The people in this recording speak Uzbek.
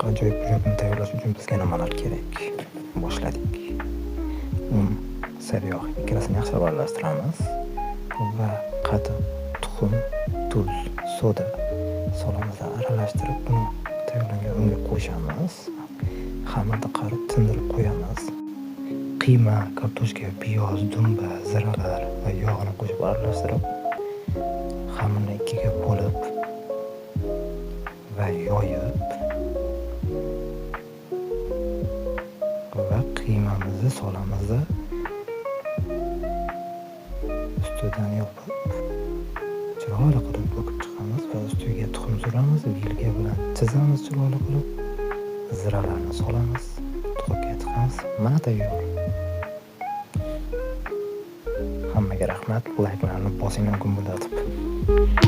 ajoyib buyurtma tayyorlash uchun bizga nimalar kerak? Boshladik. Un, sariyog' ikkalasini yaxshilab aralashtiramiz va qatiq, tuxum, tuz, soda solamiz va aralashtirib buni tayyorlangan unga qo'shamiz. Xamirni qarib tindirib qo'yamiz. Qiyma, kartoshka, piyoz, dumba, ziralar va yog'ni qo'shib aralashtirib, xamirni ikkiga bo'lib va yoyib va qiymamizni solamiz. Ustidan yopib chiroyli qilib bo'kib chiqamiz va ustiga tuxum suramiz, vilka bilan chizamiz chiroyli qilib. Ziralarni solamiz, tuxumga tiqamiz. Mana tayyor. Hammaga rahmat. Layklarni bosing gumburlatib.